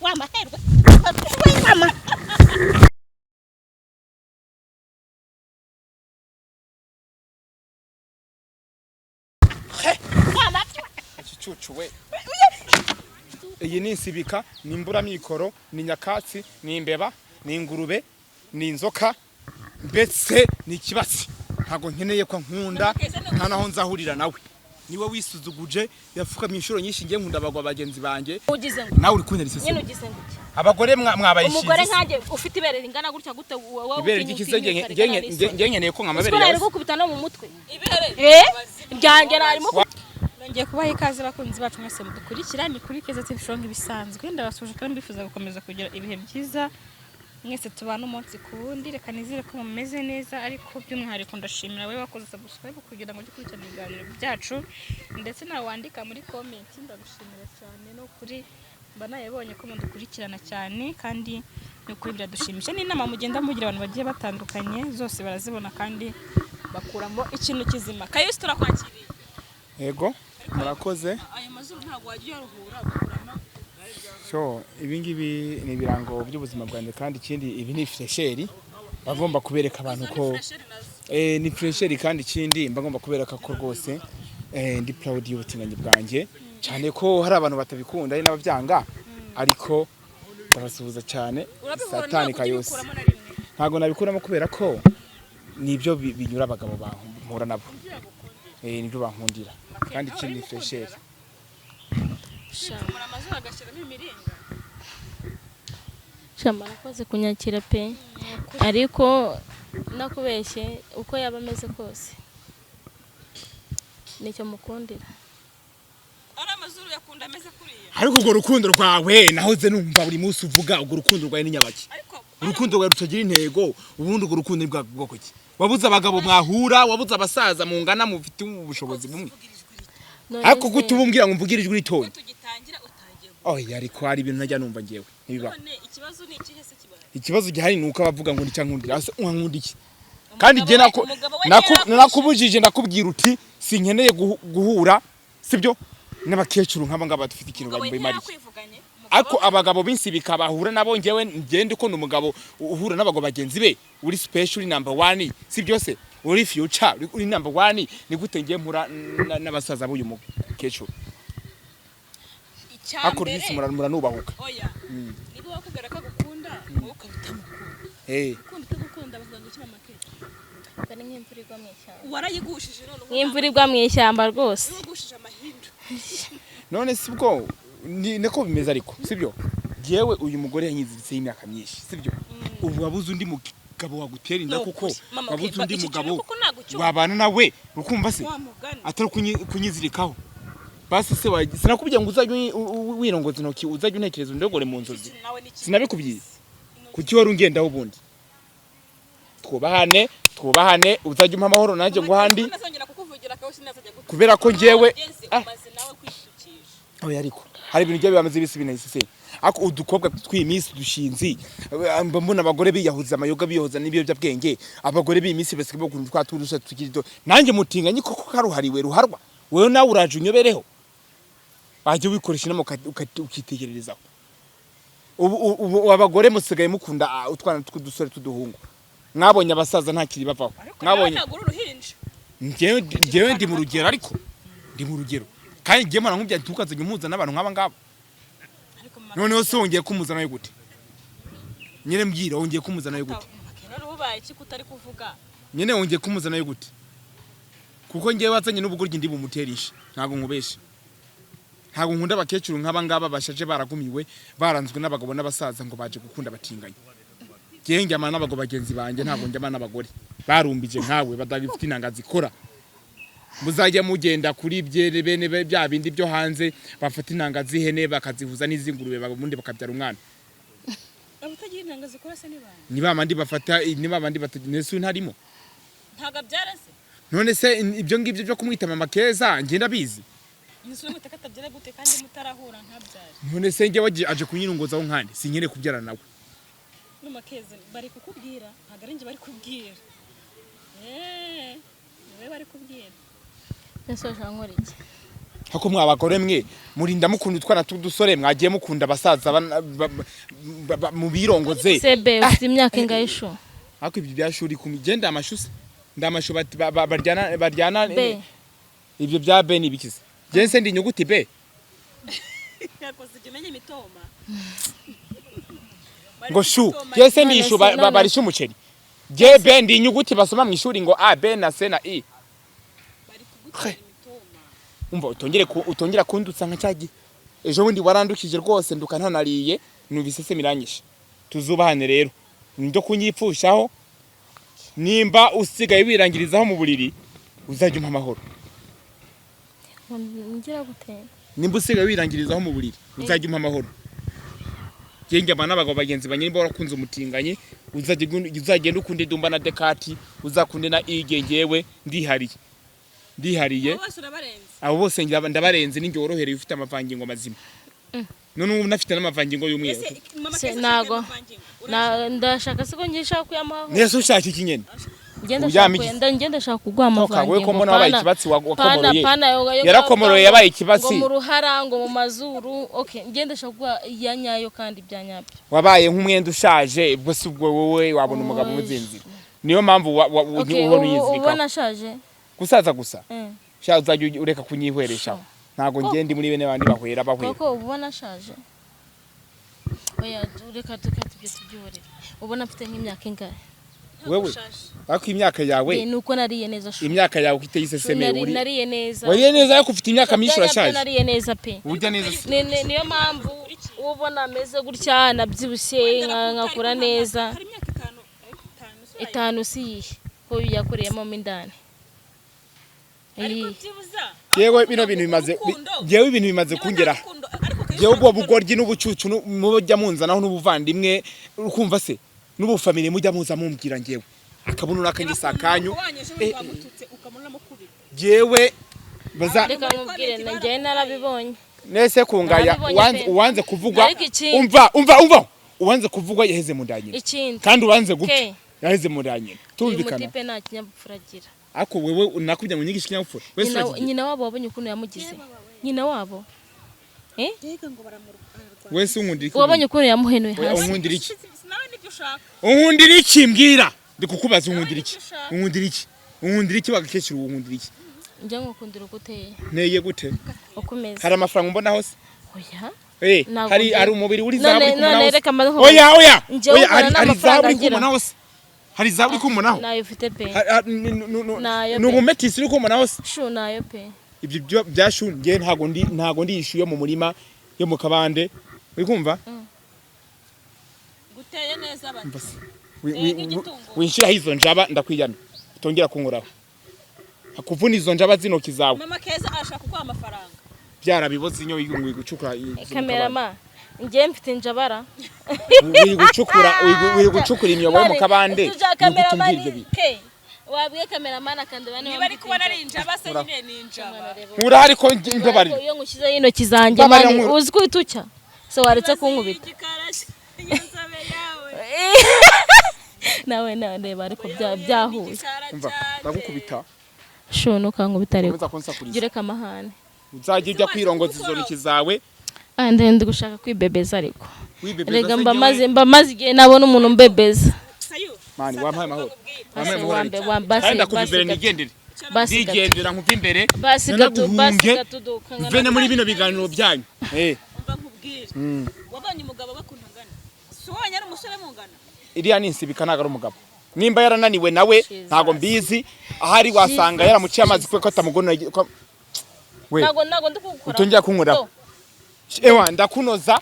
wamaherwe mama Chuchu we iyi ni insibika ni imbura mikoro ni nyakatsi ni imbeba ni ingurube ni inzoka mbese ni ikibatsi ntago nkeneye ko nkunda nta naho nzahurira nawe niwe wisuzuguje yafuka myinshuro nyinshi ngiye nkunda bagwa bagenzi banjye nawe uri kunyera isese nyine ugize ngo abagore mwabayishize umugore nkaje ufite ibere ringana gutya gute wowe ibere ry'ikisenge ngenye ko nkamabere yawe gukubita no mu mutwe ibere ryanjye narimo ngiye kubaha ikaze bakunzi bacu mwese mudukurikira ni kuri Keza TV Show ibisanzwe ndabasuje kandi mbifuza gukomeza kugira ibihe byiza mwese tubana umunsi ku wundi reka nizire ko mumeze neza ariko by'umwihariko ndashimira wewe wakoze subscribe kugira ngo ukurikirane ibiganiro byacu ndetse nawe wandika muri comment ndagushimira cyane no kuri mbana yabonye ko mudukurikirana cyane kandi no kuri biradushimisha n'inama mugenda mugira abantu bagiye batandukanye zose barazibona kandi bakuramo ikintu kizima Kayusi turakwakiriye yego murakoze ayo mazuru ntago wagiye yaruhura gukuramo so ibingibi ni birango by'ubuzima bwanjye kandi ikindi ibi ni fresheri bagomba kubereka abantu ko ni fresheri kandi ikindi bagomba kubereka ko rwose ndi proud y'ubutinganyi bwanjye cyane ko hari abantu batabikunda ari n'ababyanga ariko ndabasuhuza cyane satani Kayusi ntago nabikuramo kubera ko nibyo binyura abagabo bampura nabo nibyo bankundira kandi ikindi fresheri Shamara amazuru agashiramo imiringa Shamara akoze kunyakira pe ariko nakubeshye uko yaba ameze kose nicyo mukundira ari amazuru yakunda ameze kuriya ariko urwo rukundo rwawe nahoze numva buri munsi uvuga urwo rukundo rwawe n'inyabaki urukundo rwawe rutagira intego ubundi urwo rukundo ni bwoko ki wabuze abagabo mwahura wabuze abasaza mungana mufite ubushobozi bumwe ariko kutubumbwira ngo mvugire ijwi ritonye oya ariko hari ibintu najya numva ngewe nibiba ikibazo ni ikihe se kibaye ikibazo gihari nuko abavuga ngo nicyankundira ase unkunda iki kandi je nakubujije ndakubwira uti sinkeneye guhura sibyo n'abakecuru nk'aba ngaba dufite ikintu babimariye ariko abagabo b'insibika bahura nabo ngewe ngende ko numugabo uhura n'abagabo bagenzi be uri special number 1 sibyo se uri future uri number 1 ni gute ngiye mpura n'abasaza b'uyu mukecuru akora iki muranubahuka oya niba wakubwira ko gukunda ukabita mukunda gukunda bavuga ngo kima makete bane nk'imvura igwa mu ishyamba warayigushije none nk'imvura igwa mu ishyamba rwose ugushije amahindu none sibwo niko bimeze ariko sibyo jewe uyu mugore yanyiziritse imyaka myinshi sibyo ubu wabuze undi mugabo wagutera inda kuko wabuze undi mugabo wabana nawe ukumva se atari kunyizirikaho basi se sinakubwiye ngo uzajye wirongoza intoki uzajye untekereza ndogore mu nzozi sinabikubwiye kuki wari ungendaho ubundi twubahane uzajye umpa amahoro nanjye ngo handi kubera ko ngewe oya ariko hari ibintu byo bamaze bisi binayise ako udukobwa tw'imisi dushinzi mbona abagore biyahuza amayoga biyoza n'ibyo byabwenge abagore b'imisi basigaye bakunda twaturusha tukirido nanjye mutinganye koko karuhariwe ruharwa wewe nawe uraje unyobereho baje wikoresha namo ukitegererezaho ubu abagore musigaye mukunda utwana tw'udusore tuduhungu mwabonye abasaza ntakiri bavaho mwabonye ngewe ndi mu rugero ariko ndi mu rugero kandi ngiye mara nkubya tukazanye umuza n'abantu nk'aba ngabo noneho se wongeye kumuzana yo gute nyine mbwira wongeye kumuzana yo gute ubaye iki kutari kuvuga nyine wongeye kumuzana yo gute kuko ngiye wazanye n'ubugoryi ndi bumuterisha ntago nkubeshe ntago nkunda abakecuru nk'aba ngaba bashaje baragumiwe baranzwe n'abagabo n'abasaza ngo baje gukunda batinganye ngiye njyama n'abagabo bagenzi banjye ntago njyama n'abagore barumbije nkawe badagifite inanga zikora muzajya mugenda kuri bene bya bindi byo hanze bafata inanga z'ihene bakazihuza n'izingurube babundi bakabyara umwana abatagira inanga zikora se ni bamandi bafata ni bamandi bataginesu ntarimo ntaga byarase none se ibyo ngibyo byo kumwita mama Keza ngenda bizi niswe mutakabyara gute kandi mutarahura nkabyara none se nge waje aje kunyirungozaho nkandi sinkere kubyara nawe mama Keza bari kukubwira ntagarenge bari kubwira niwe bari kubwira Yasoje nkora iki hako mwabagore mwe murinda mukunda utwana tudusore mwagiye mukunda abasaza mu birongoze sebe ufite imyaka ingayisho hako ibyo byashuri kumigenda amashuse ndamasho baryana ibyo bya B ni bikize jense ndi nyuguti B yakoze kimenye mitoma ngo shu jense ndi ishu barisha umuceri je B ndi nyuguti basoma mu ishuri ngo A B na C na I bari kugutera mitoma umva utongera kundutsa nka cyagi ejo bundi warandukije rwose nduka ntanariye numvise se miranyisha tuzubahane rero ndo kunyipfushaho nimba usigaye wirangirizaho mu buriri uzajya umpa amahoro ngira gute nimba usigaye wirangirizaho mu buriri uzajya umpa amahoro genge abana bagabo bagenzi banyimba barakunze umutinganye uzagenda ukunde dumba na dekati uzakunde na igengewe ndihariye abo bose ndabarenze ninge worohereye ufite amavangingo mazima none ubu nafite n'amavangingo y'umweru nago ndashaka siko ngisha kuyamaho nese ushaka ikinyene ngenda shaka kugwa amavangingo we ko mbona wabaye ikibatsi wakomoroye yarakomoroye yabaye ikibatsi mu ruharango mu mazuru okay ngenda shaka kugwa yanyayo kandi byanyabyo wabaye nk'umwenda ushaje ubwo si ubwo wowe wabona umugabo umuzinzi niyo mpamvu ubona uyizirika ubona shaje gusaza gusa sha uzajya ureka kunyihweresha ntago ngende muri bene bandi bahwera koko ubona shaje oya ureka tukatubye tubyore ubona mfite nk'imyaka ingahe wewe ako imyaka yawe nuko nariye neza shu imyaka yawe ukite yiseseme uri nariye neza wariye neza yako ufite imyaka myinshi urashaje nariye neza pe urya neza niyo mpamvu ubona ameze gutya nabyibushye nkakura neza 5 si ko yakoreyemo mindane yewe bino bintu bimaze kungera yewe ubwo bugoryi n'ubucucu mujya munzanaho n'ubuvandimwe ukumva se n'ubufamily mujya muza mumbwira ngewe akabunura kanyisakanyu yewe baza reka mubwire nanjye narabibonye nese kungaya uwanze kuvugwa umva uwanze kuvugwa yaheze mu ndanyina kandi uwanze gupfa yaheze mu ndanyina tumvikana mutipe nta kinyabupfuragira ako wewe nakubya ngo nyigishe kinyabupfura nyina wabo wabonye ukuntu yamugize nyina wabo wese unkundira iki wabonye ukuntu yamuhenuye hasi unkundira iki unkundira iki mbwira ndikukubaza unkundira iki bagakecuru unkundira iki njye ngukundira guteye neye gute ukomeza hari amafaranga mbona hose oya hari umubiri uri zabu kumonaho oya hari zabu kumonaho hari zabu kumonaho nayo ufite pe nubumetisi uri kumonaho shu nayo pe ibyo byashungiye ntago ndishuye mu murima yo mu kabande uri kumva guteye neza bati winshira hizo njaba ndakwiyana utongera kunkoraho akuvuna izo njaba zinoki zawe mama Keza ashaka kuguha amafaranga byarabiboze inyo yigungwe gucukura kamerama ngiye mfite njabara uri gucukura imyobo mu kabande wabwiye kameramana kandi bane niba ari kubona ari njaba se nyine ni njaba urahari ko imbabari iyo ngushyize y'intoki zanjye mani uzi ko itucya so waretse kunkubita nawe reba ariko byahuye umva bagukubita shono kankubita ariko gireka amahane uzajya ujya kwirongoza izo ntoki zawe ndi gushaka kwibebeza ariko rega mbamaze igihe nabona umuntu mbebeza mani wampaye amahoro ndigendera nkuva imbere mvene muri bino biganiro byanyu wabonye umugabo bakundangana si wowe nyari umusore mungana iriya ni insibika ntago ari umugabo nimba yarananiwe nawe ntago mbizi ahari wasanga yaramuciye amazi kuko atamugona we ntago ndikugukora utongera kunkoraho ewa ndakunoza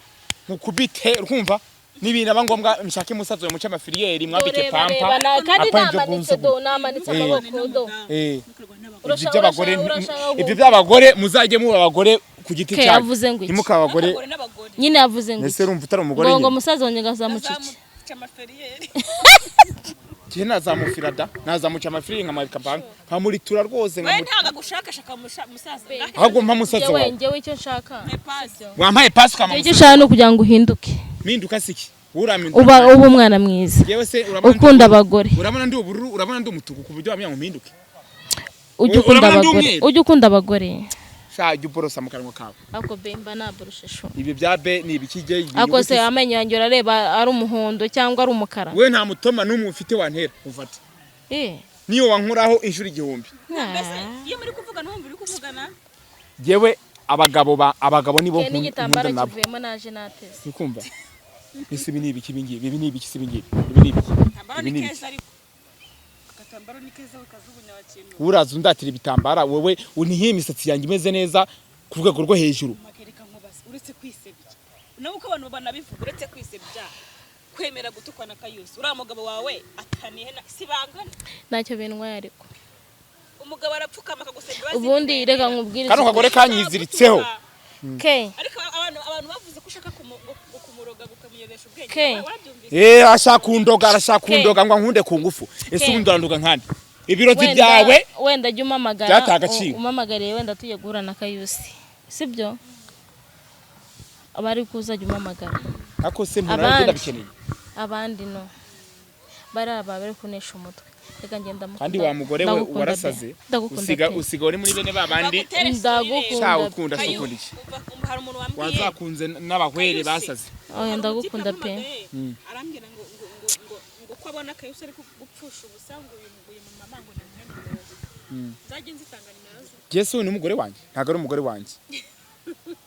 nkukubite urumva nibintu abangombwa mshake musazo muce amafiliyeri mwambike pampa kandi namanitse amaboko do ibyo by'abagore muzajye muba abagore ku giti cyacu ntimuka abagore nyine yavuze ngo ese urumva utari umugore ngo musaza wanjye ngazamucike Kihe nazamufirada nazamuca amafiliyeri nkamabika pampa nkamuritura rwose we ntaga gushakashaka musaza ahubwo mpa musaza wawe njyewe icyo nshaka wampaye pasi kwa icyo nshaka no kugira ngo uhinduke minduka siki uba umwana mwiza ukunda abagore urabona ndi ubururu urabona ndi umutuku ku buryo wamenya ngo mpinduke ujye ukunda abagore Jya uborosa mu kanwa kawe. Ako bemba naboroshe sho. Ibi bya be ni ibikije. Ako se amenyo yanjye urareba ari umuhondo cyangwa ari umukara. We nta mutoma n'umwe ufite wantera ufata. Niyo wankuraho inshuro igihumbi. Mbese iyo muri kuvuga n'umwe uri kuvugana. Jewe abagabo nibo nkunda nabo. Kivuyemo naje nateze. Ukumva? Ese ibi ni ibiki bingibi? Ibi ni ibiki se bingibi? Ibi ni ibiki? Ibi ni ibiki? Agatambaro ni keza bakajugunya abakintu. Uraza undatira ibitambara wowe unihiye imisatsi yanjye imeze neza ku rwego rwo hejuru. Makereka nkobaza uretse kwisebya. Nawe uko abantu banabivuga uretse kwisebya. Kwemera gutukwana kayusi. Uriya mugabo wawe atanihe sibangana. Ntacyo bintwaye ariko. Umugabo arapfukama akagusebya. Ubundi rega nkubwiriza. Kano kagore kanyiziritseho. Ariko abantu bavuze ko ushaka kumuroga gukamuyobesha ubwenge. Arashaka kundoga ngo nkunde ku ngufu. Ese ubundi uranduga nkandi. Ibirozi byawe wenda jya umamagara. Umamagariye wenda tujye guhura na Kayusi. Sibyo? Abari kuzajya umamagara. Ako se mpora bikeneye. Abandi no. Bari kunesha umutwe. Reka ngenda mukunda. Kandi wa mugore we warasaze. Usiga uri muri bene babandi. Ndagukunda. Iki? Hari umuntu wambwiye. Wazakunze n'abahwere basaze. Oya ndagukunda pe. Arambwira ngo ko abona Kayusi ari gupfusha ubusango uyu mama ngo namenye. Zaje nzitanga nimero ze. Yesu ni umugore wanjye. Ntago ari umugore wanjye.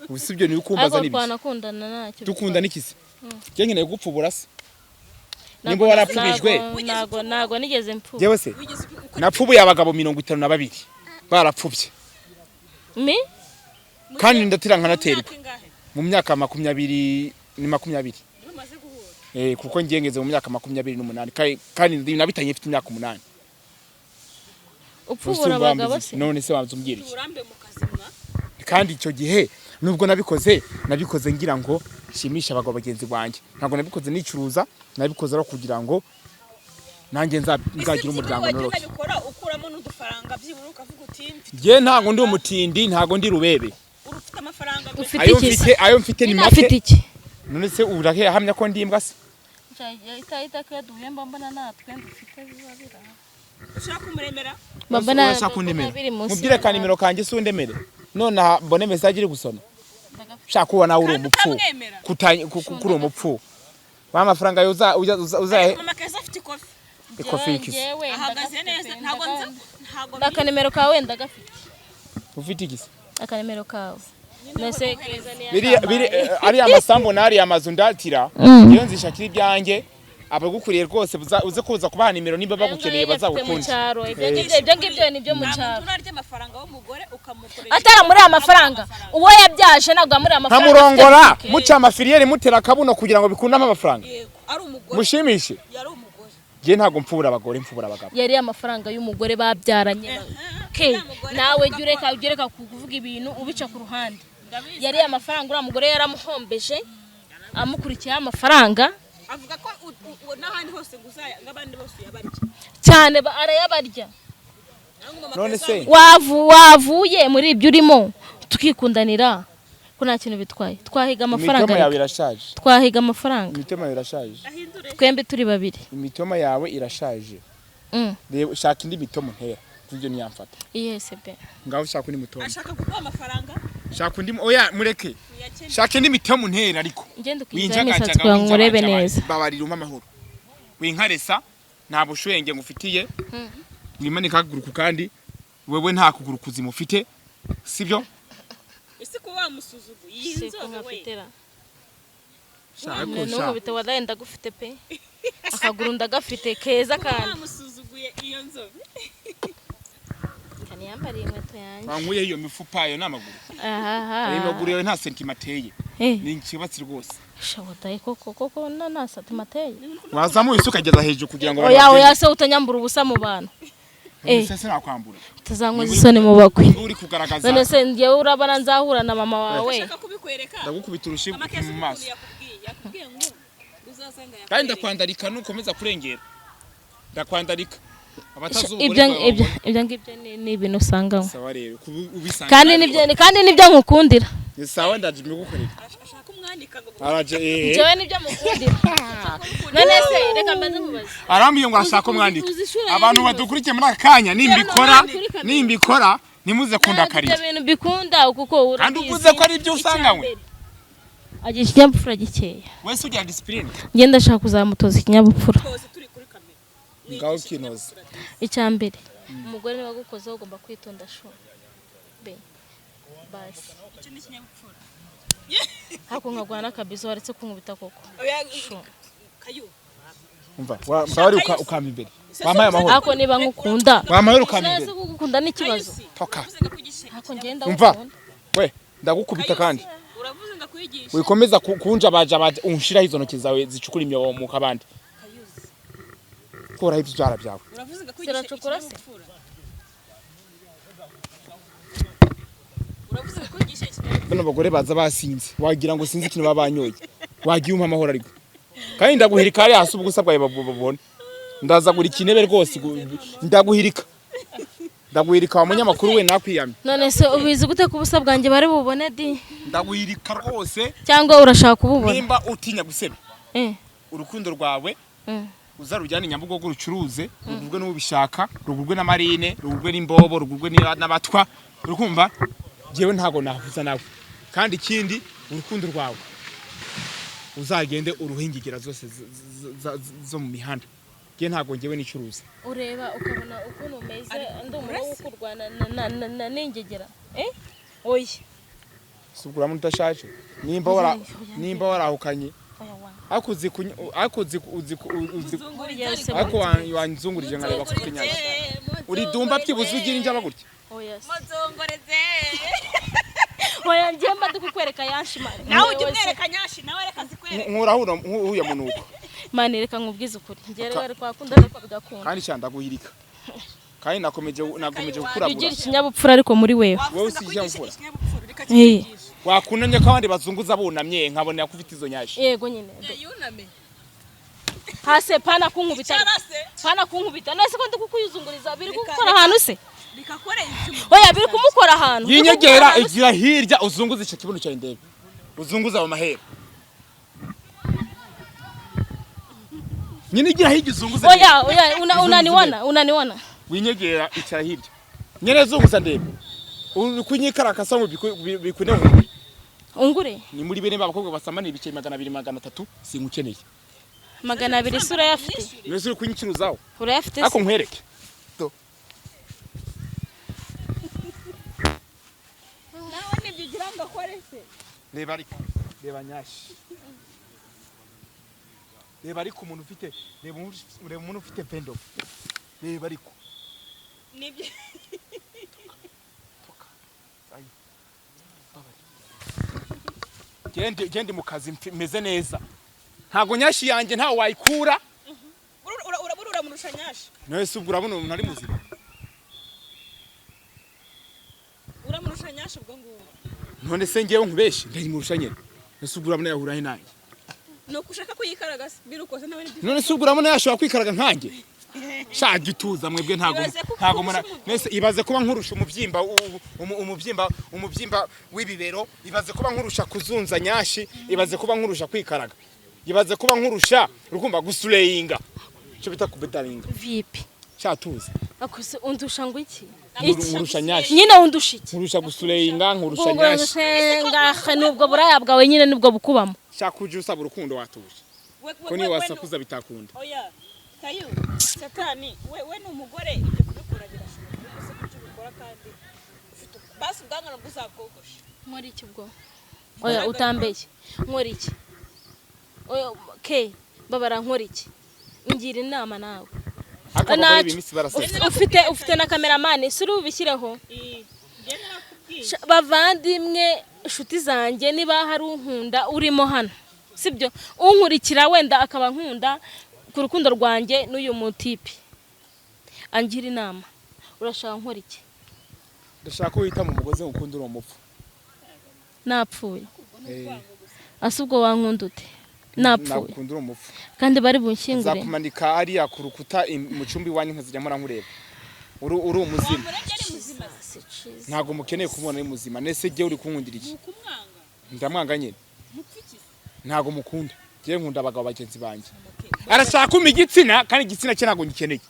Ubusibyo ni ukumbaza nibi. Twanakundana ntacyo. Dukunda nikise. Je nkeneye gupfubura se. Nimba warapfubijwe. Nago nigeze mpfu. Jewe se. Napfubuye abagabo 52 barapfubye. Kandi ndatira nkanaterwa. Mu myaka 20 ni 20. Kuko ngengeze mu myaka 28 kandi nabitanye mfite imyaka 8. Upfubura abagabo se. None se wazumbwira iki? Urambe mu kazimwa. Kandi icyo gihe nubwo nabikoze ngira ngo shimisha abagabo bagenzi banjye. Ntabwo nabikoze nicuruza, nabikoze ari kugira ngo nanjye nzagira umuryango noroshye. Ukuramo n'udufaranga byibura ukavuga uti je ntago ndi umutindi, ntago ndi rubebe. Urufite amafaranga ayo mfite ni make. Afite iki? None se urahe hamya ko ndi imbwa se? Ita kaduhemba mbona natwe ndufite bizabira. Ushaka kumuremera? Mbona ushaka kundemera. Mubwire ka nimero kanjye se undemere. None mbone message iri gusoma. Shaka kubona uri umupfu. Kuri umupfu. Wa mafaranga yo uza mama kaza afite ikofi. Ikofi ikisi. Ahagaze neza ntago akanimero kawe wenda gafite. Ufite igisi? Akanimero kawe. Nese keza ni biri ari amasambo nari amazu ndatira. Iyo nzishakira ibyanjye abagukuriye rwose uze kuza kubaha nimero nimba bagukeneye bazagukunda. Ibyo ngibyo ni byo mu cyaro. Tunarye amafaranga w'umugore ukamukoresha. Atara muri amafaranga. Uwo yabyaje nagwa muri amafaranga. Nkamurongora muca amafiriyeri mutera kabuno kugira ngo bikundame amafaranga. Ari umugore. Mushimishe. Yari umugore. Je ntago mpfura abagore mpfura abagabo. Yari amafaranga y'umugore babyaranye. Nawe jureka kuvuga ibintu ubica ku ruhande. Yari amafaranga uri umugore yaramuhombeje amukurikiye amafaranga. Avuga ko n'ahandi hose nguzaya ngabandi bose yabarya. Cyane arayabarya. None se wavuye muri ibyo urimo tukikundanira ko nta kintu bitwaye. Twahiga amafaranga. Imitoma yawe irashaje. Twahiga amafaranga. Imitoma yawe irashaje. Twembe turi babiri. Imitoma yawe irashaje. Reba shaka indi mitomo ntera. Kujyo niyamfata. Yes be. Ngaho shaka indi mitomo. Ashaka kuguha amafaranga. Shaka indi oya mureke. Shaka indi mitomo ntera ariko. Ngende kwizanisa twangurebe neza. Babarira amahoro. Winkaresa nta bushwenge ngufitiye. Nimanika kuguruka kandi wewe nta kuguru kuzima ufite. Sibyo? Ese ko wamusuzugu yinzobe we. Nuko bitawadaya ndagufite pe. Akaguru ndagafite keza kandi. Wamusuzuguye iyo nzobe. Kaniyambariye inkweto yanjye. Wanguye iyo mifupa yo n'amaguru. Iyo maguru yo nta sentimateye. Ni ikibatsi rwose. Shawataye koko nta sentimateye. Wazamuye isuka ageza hejuru kugira ngo oya se utanyambura ubusa mu bantu. Sese nakwambura. Tuzanywa isoni mu bakwe. Uri kugaragaza. None se ngiye urabana nzahura na mama wawe. Ashaka kubikwereka. Ndagukubita urushi mu maso. Yakubwiye ngo uzasanga yakubwiye. Kandi ndakwandarika nukomeza kurengera. Ndakwandarika. Ibyo ngibyo ni ibintu usanga. Sawa rero ubisanga. Kandi nibyo nkukundira. Sawa ndaje mbigukorera. Ashaka umwandika ngo. Jewe nibyo mukundira. None se reka mbanze mubaze. Arambiye ngo ashaka umwandika. Abantu badukurikiye muri akanya nimbikora nimuze kundakarira ibyo bintu bikunda kuko kandi uvuze ko ari ibyo usanganywe agira ikinyabupfura gikeya wese ugira discipline ngenda ndashaka kuzamutoza ikinyabupfura ngaho kinoze icya mbere umugore niba agukozeho ugomba kwitonda sho be basi icyo ni ikinyabupfura hako nkagwana kabizo waretse kunkubita koko kayu umva mbari ukamba imbere wamaye amahoro hako niba nkukunda wamaye ukamba imbere nase kugukunda n'ikibazo toka hako ngenda umva we ndagukubita kandi uravuze ndakwigisha wikomeza kunja baje unshiraho izo ntoki zawe zicukura imyobo mu kabandi kora ibyo byara byawe uravuze ndakwigisha ikinyabupfura uravuze ndakwigisha ikinyabupfura bano bagore baza basinze wagira ngo sinzi ikintu babanyoye wagiye umpa amahoro ariko kandi ndaguhirika ari hasi ubugusa bwawe babone ndaza gura ikinebe rwose ndaguhirika wa munyamakuru we nakwiyamye none se ubizi gute ku busa bwanjye bari bubone di ndaguhirika rwose cyangwa urashaka kububona nimba utinya guseba urukundo rwawe uzarujyana Nyabugogo rucuruze rugurwe n'ubishaka rugurwe na marine rugurwe n'imbobo rugurwe n'abatwa urukumva jewe ntago nahuza nawe kandi ikindi urukundo rwawe uzagende uruhingigira zose zo mu mihanda je ntago ngewe nicuruza ureba ukabona ukuntu umeze ndumuro gukurwana na ningegera oya sugura mudashaje nimba warahukanye akuzi wanzungurije nkareba kukinyanya uri dumba byibuze ugira injaba gutya muzongoreze oya njemba ndikukwereka yanshima nawe ujye umwereka nyashi nawe reka zikwereka nkurahura huya munuko mane reka nkubwize ukuri ngere bari kwakunda ariko bigakunda kandi cyanda guhirika kandi nakomeje gukuragura ugira ikinyabupfura ariko muri wewe wowe usikinyabupfura reka wakunanye ko abandi bazunguza bunamye nkabona yakufite izo nyashi yego nyine yuname hase pana kunkubita nese ko ndikukuyuzunguriza biri gukora ahantu se bikakore oya biri kumukora ahantu yinyegera igira hirya uzunguza icyo kibuno cyawe ndebe uzunguza mu mahera nyine igira hirya uzunguza oya unaniwana winyegera icara hirya nyene zunguza ndebe kunyikaraka mu bikune ngure ungure ni muri bene babakobwa basamana ibice 200 300 singukeneye 200 sura yafite nese kunyikiruzaho urayafite ako nkwereke to nawe nibyo ugira ngo akore se reba ariko reba nyashi reba ariko umuntu ufite reba umuntu ufite pendo reba ariko nibyo gende mu kazi meze neza ntago nyashi yanjye ntawe wayikura urabura murusha nyashi nese ubwo urabona umuntu ari muzima uramurusha nyashi ubwo ngubu none se ngewe nkubeshe ndari murusha nyene nese ubwo urabona yahurahe nanjye no kushaka kuyikaraga birukoze nawe ni none se ubwo urabona yashobora kwikaraga nkanjye shaje tuza mwebwe ntago mura nese ibaze kuba nkurusha umubyimba w'ibibero ibaze kuba nkurusha kuzunza nyashi ibaze kuba nkurusha kwikaraga ibaze kuba nkurusha rukumva gusureyinga cyo bita kubetaringa vipi cyatuza akose undusha ngo iki nkurusha nyashi nyine undusha iki nkurusha gusureyinga nkurusha nyashi ngahe nubwo buraya bwawe nyine nubwo bukubamo cyakuje usaba urukundo watuje ko ni wasakuza bitakunda oya kayu satani we n'umugore ibyo kubikora birashoboka gusa kucyo bikora kandi basi ubwangana bw'uzakogosha muri iki bwo oya utambeye nkora iki oya ke babara nkora iki ngira inama nawe ufite na kameramani suri ubishyireho bavandimwe inshuti zanjye niba hari unkunda urimo hano sibyo unkurikira wenda akaba nkunda ku rukundo rwanjye n'uyu mutipe angira inama urashaka nkora iki ndashaka ko wita mu mugozi ukunda uri umupfu napfuye ase ubwo wankunda ute napfuye nakunda uri umupfu kandi bari bunshyingure nzakumanika ariya ku rukuta mu cyumba iwanyu nkazijya mpora nkureba uri umuzima ntago mukeneye kumubona ari muzima nese jye uri kunkundira iki ndamwanga nyine ntago mukunda jye nkunda abagabo bagenzi banjye arashaka igitsina kandi igitsina cye ntago ngikeneye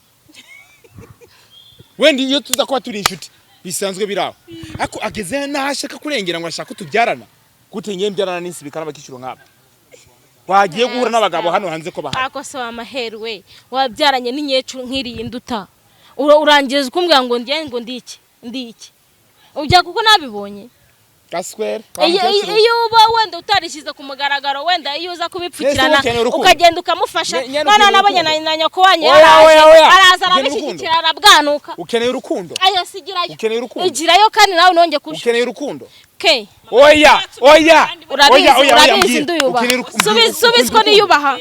wenda iyo tuza kuba turi inshuti bisanzwe biraho ariko ageze nashaka kurengera ngo ashaka tubyarana gute ngiye mbyarana n'isi bikana bakiciro nkabo wagiye guhura n'abagabo hano hanze ko bahari ako so amaherwe wabyaranye n'inyecuru nkiri induta urangiriza kumbwira ngo ndiki ujya kuko nabibonye gaswere iyo uba wenda utarishyize ku mugaragaro wenda iyo uza kubipfukirana ukagenda ukamufasha none nabonye na nyoko wanyu araza arabishyigikira arabwanuka ukeneye urukundo ayo sigirayo ukeneye urukundo igirayo kandi nawe nonge kusha ukeneye urukundo ke oya urabizi nduyubaha subiz ko niyubaha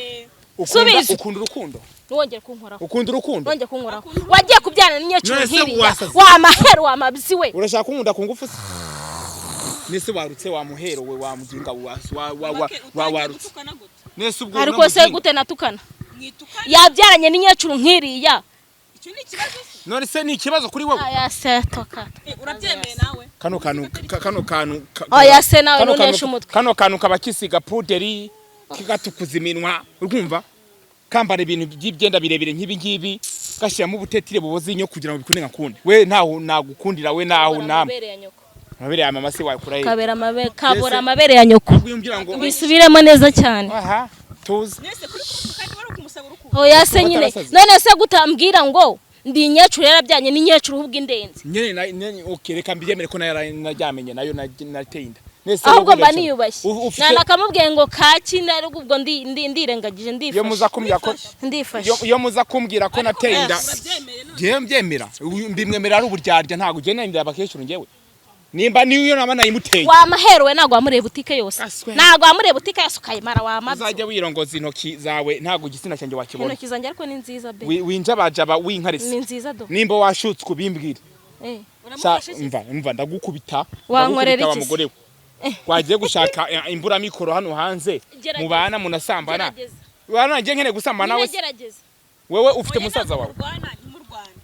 subiz ukunda urukundo wongera kunkoraho ukunda urukundo wongera kunkoraho wagiye kubyana n'inyecuru nkiriya wa mahero wa mabisi we urashaka kunkunda ku ngufu nese warutse wa muhero we wa muginga wa warutse nese ubwo ariko se gute natukana yabyaranye n'inyecuru nkiriya icyo ni ikibazo none se ni ikibazo kuri wowe aya se toka urabyemeye nawe kano kantu aya se nawe nunesha umutwe kano kantu kabakisiga puderi kigatukuza iminwa urumva kambara ibintu by'ibyenda birebire nk'ibi ngibi gashyiramo ubutetire buboze inyo kugira ngo bikunde ngakunde we ntaho nagukundira we naho namwe mabere ya mama se wakura kabora amabere ya nyoko bisubiremo neza cyane aha tuzi nese kuri kandi wari kumusaba urukundo oya se nyine none se gutambwira ngo ndi inyecuru yarabyanye n'inyecuru ubwo indenze nyene okereka mbyemere ko najyamenye nayo nateye inda ahubwo mba niyubashye nakamubwiye ngo kaki narubwo ubwo ndirengagije ndifashe iyo muza kumbwira ko ndifashe iyo muza kumbwira ko nateye inda ngiye mbyemera mbimwemera ari uburyarya ntago ugenda inda abakecuru ngewe nimba niyo nama nayimuteye wa maherowe ntago wamureba butike yose ntago wamureba butike yose ukayimara wamabye uzajya wirongoza intoki zawe ntago igitsina cyanjye wakibona intoki zanjye ariko ni nziza be winjabajaba winkarese ni nziza do nimba washutswe kubimbwira mva ndagukubita wankorera iki mugore wagiye gushaka imbura mikoro hano hanze mubana munasambana wana ngiye nkene gusambana nawe wewe ufite musaza wawe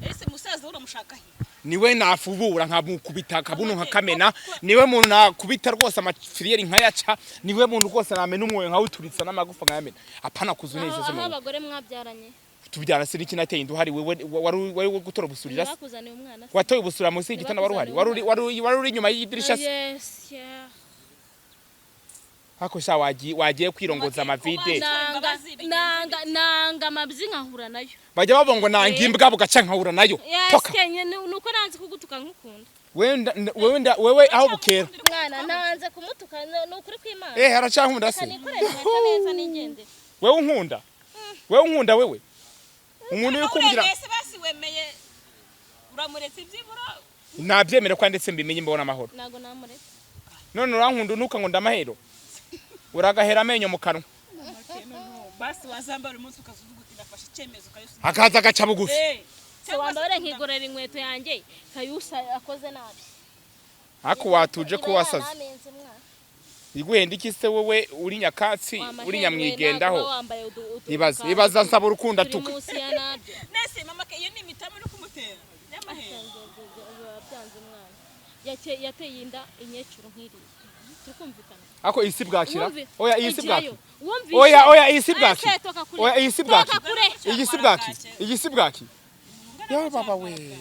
ese musaza uramushaka he niwe nafubura nkamukubita kabuno nkakamena niwe muntu nakubita rwose amafiriyeri nkayaca niwe muntu rwose namena umwoyo nkawuturitsa n'amagufa nkayamena apana kuzuneza se mu abagore mwabyaranye tubyara se iki nateye induhari wewe wari gutora busurira bakuzaniye umwana watoye busura munsi y'igitanda wari uri inyuma y'idirisha yes yeah hako sha wagiye kwirongoza amavide nanga mabyi nkahura nayo bajya babongo nanga imbwa bugaca nkahura nayo toka nuko nanze kugutuka nkukunda wewe aho bukera mwana nanze kumutuka nukuri kw'Imana haracankunda se neza nigende wewe unkunda wewe umuntu yukumbira ese basi wemeye uramuretse ibyibura nabyemera kwa ndetse mbimenye mbona amahoro nago namuretse none urankunda nuka ngo ndamahero uragahera amenyo mu kanwa basi wazambara umunsi ukazuvuga uti ndafashe icyemezo kayusa akaza gaca bugufi se wambare nkigorera inkweto yanjye kayusa akoze nabi hako watuje ko wasaze iguhenda iki se wowe uri nyakatsi uri nyamwigendaho ibaza nsaba urukundo atuka nese mama ke iyo ni imitamo no kumutera y'amahero byanze umwana yateye inda inyecuru nkiriye tukumvikana ako isi bwakira oya isi bwaki oya isi bwaki oya isi bwaki isi bwaki yo baba we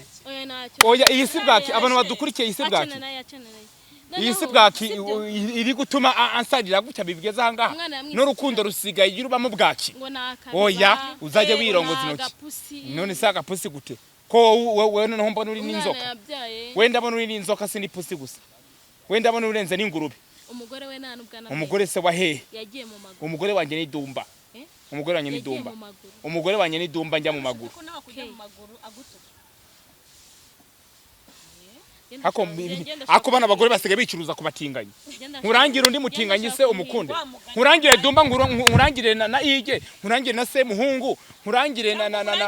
oya isi bwaki abantu badukurikiye isi bwaki isi bwaki iri gutuma ansarira gutya bibigeza ahangaha n'urukundo rusigaye yirubamo bwaki oya uzajya wirongoza intoki none se agapusi gute ko wewe noneho mbona uri n'inzoka wenda mbona uri n'inzoka si n'ipusi gusa wenda mbona urenze n'ingurube umugore we nta nubwana umugore se wa hehe yagiye mu maguru umugore wanjye ni dumba umugore wanjye ni dumba umugore wanjye ni dumba njya mu maguru ako bana abagore basigaye bicuruza ku batinganyi nkurangire undi mutinganyi se umukunde nkurangire dumba nkurangire na ige nkurangire na se muhungu nkurangire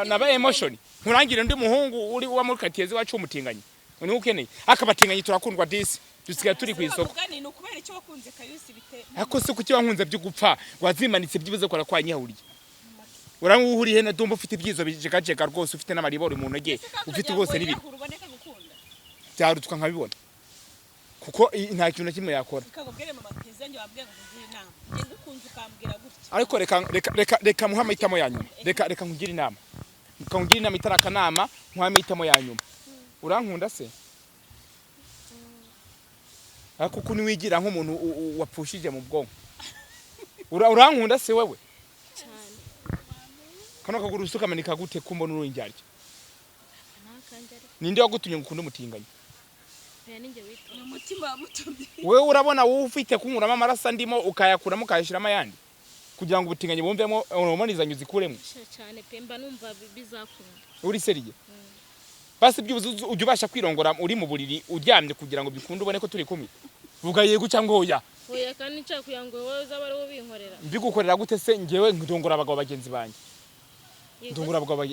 na ba emotion nkurangire undi muhungu uri wa muri katiyezi wacu umutinganyi ni ukeneye akabatinganyi turakundwa disi dusigaye turi ku isoko ako se kuki wankunze byo gupfa wazimanitse byibuze kora kwa nyahuriye uranguhuriye na dumba ufite ibyizo bijegajega rwose ufite n'amaribori mu ntoge ufite rwose n'ibintu byarutwa nkabibona kuko nta kintu na kimwe yakora ariko reka muha amahitamo ya nyuma reka nkugire inama itarakana muha amahitamo ya nyuma urankunda se ariko kuko niwigira nk'umuntu wapfushije mu bwonko urankunda se wewe cyane kano kaguru usukamanika gute kumbona uruinjarye nakanjari ninde wagutumye ngukunda umutinganyi ninjye witwa umutima mutumye wewe urabona wowe ufite kunkuramo amaraso ndimo ukayakuramo ukayashiramo ayandi kugira ngo ubutinganyi bumvemo urumonizanyo zikuremo cyane pemba numva bizakunda uri seriye basi byubuze ujye ubasha kwirongora uri mu buriri uryamye kugira ngo bikunde ubone ko turi kumwe vuga yego cyangwa oya oya kandi nca kuyango wowe zabari wo binkorera mbigukorera gute se ngewe ndongora abagabo bagenzi banjye ndongora abagabo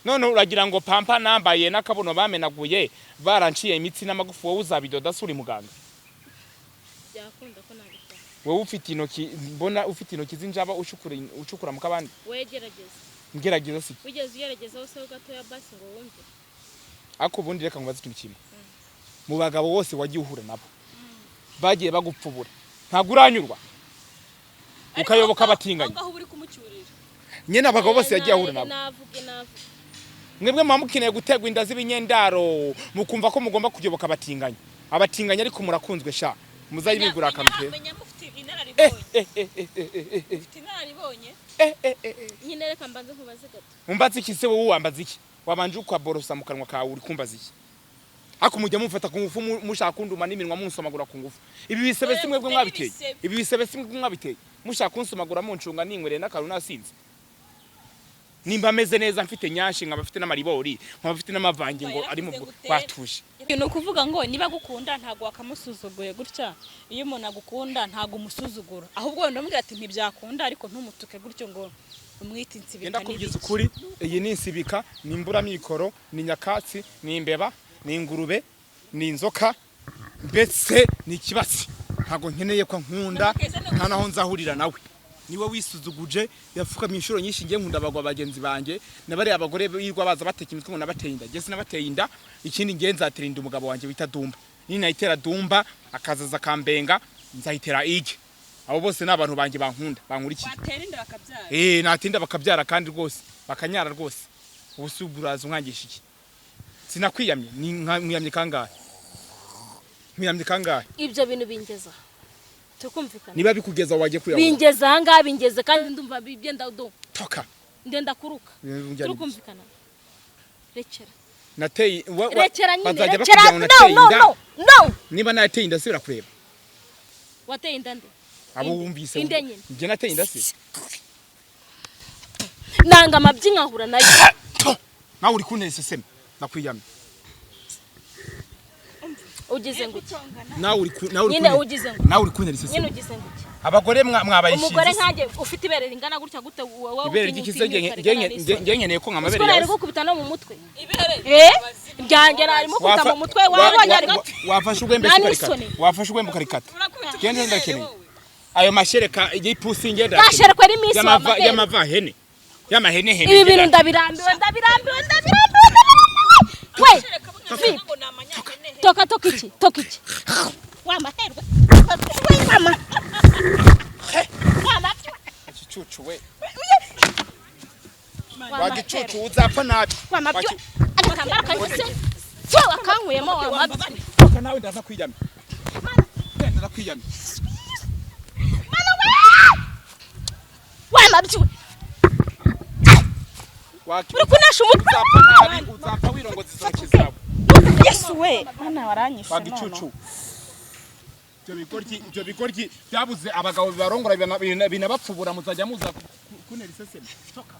none uragira ngo pampa nambaye n'akabuno bamenaguye baranciye imitsi n'amagufu wowe uzabidoda suri muganga byakunda ko nabikora wowe ufite intoki mbona ufite intoki zinjaba ucukura mu kabandi wegerageza ngerageza si wigeze ugerageza hose gatoya basi ngo wumve ako bundi reka ngubaze ikintu kimwe mu bagabo bose wagiye uhura nabo bagiye bagupfubura ntabwo uranyurwa ukayoboka abatinganya aho uri kumucyurira nyene abagabo bose yagiye ahura nabo navuge mwebwe mukeneye gutegwa inda z'ibinyendaro mukumva ko mugomba kuyoboka abatinganya ariko murakunzwe sha muzayibigura akampe menya mufite inararibonye nyine reka mbanze nkubaze gato umbaze iki se wowe wambaze iki wabanje ukaborosa mu kanwa kawe uri kumbaza iki ako mujya mufata ku ngufu mushaka kunduma n'iminwa munsomagura ku ngufu ibi bisebe simwe bwo mwabiteye mushaka kunsomagura muncunga ninkwere n'akaru nasinze nimba ameze neza mfite nyashi nkaba mfite n'amaribori nkaba mfite n'amavangi ngo ari mu batuje no kuvuga ngo niba gukunda ntago wakamusuzuguye gutya iyo umuntu agukunda ntago umusuzugura ahubwo ndamubwira ati ntibyakunda ariko ntumutuke gutyo ngo umwite insibika genda kubyiza ukuri iyi ni insibika ni imbura mikoro ni nyakatsi ni imbeba ni ingurube ni inzoka mbese ni kibasi ntago nkeneye ko nkunda nta naho nzahurira nawe niwe wisuzuguje yafuka minshuro nyinshi ngiye nkunda abagwa bagenzi banje nabari abagore birwa baza bateka imitwe ngo nabateye inda gese nabateye inda ikindi ngiye nzatera inda umugabo wanje bita Dumba ni nayitera Dumba akazaza kambenga nzayitera ige abo bose nabantu banje bankunda bankurikiye batera inda bakabyara natinda bakabyara kandi rwose bakanyara rwose ubusuburaza umwangisha iki sinakwiyamye ni mwiyamye kangahe ibyo bintu bingeza tukumvikana niba bikugeza waje kuyabona bingeza hanga bingeze kandi ndumva bibyenda toka ndenda kuruka tukumvikana rekera nateye rekera nyine rekera no niba nateye inda sibira kureba wateye inda nde abo wumvise nje nateye inda si nanga amabyi nkahura nayo nawe uri kunese sema nakwiyamye ugize nguki nawe uri kunese nyine ugize nguki abagore mwabayishize umugore nkaje ufite ibere ringana gutya gute wowe ibere ry'ikize ngenye ko nkamabere yawe uko kubita no mu mutwe ibere ryange narimo kuta mu mutwe wabonye ariko wafashe ugwembe karikata gende ndakeneye ayo mashereka y'ipusi ngenda mashereka ari misi y'amavahene y'amahene ibi bintu ndabirambiwe we toka iki wamaherwe mama igicucu we wagicucu uzapfa nabi wamabyo agatambara kanyise cyo akankuyemo wamabyo toka nawe ndaza kwiyamye ndaza kwiyamye wamabyo uri kunesha umutwe uzapfa wirongoza izoki zawe Yesu we bana baranyishe wagicucu ibyo bigoryi byabuze abagabo bibarongora binabapfubura muzajya muza kunera iseseme toka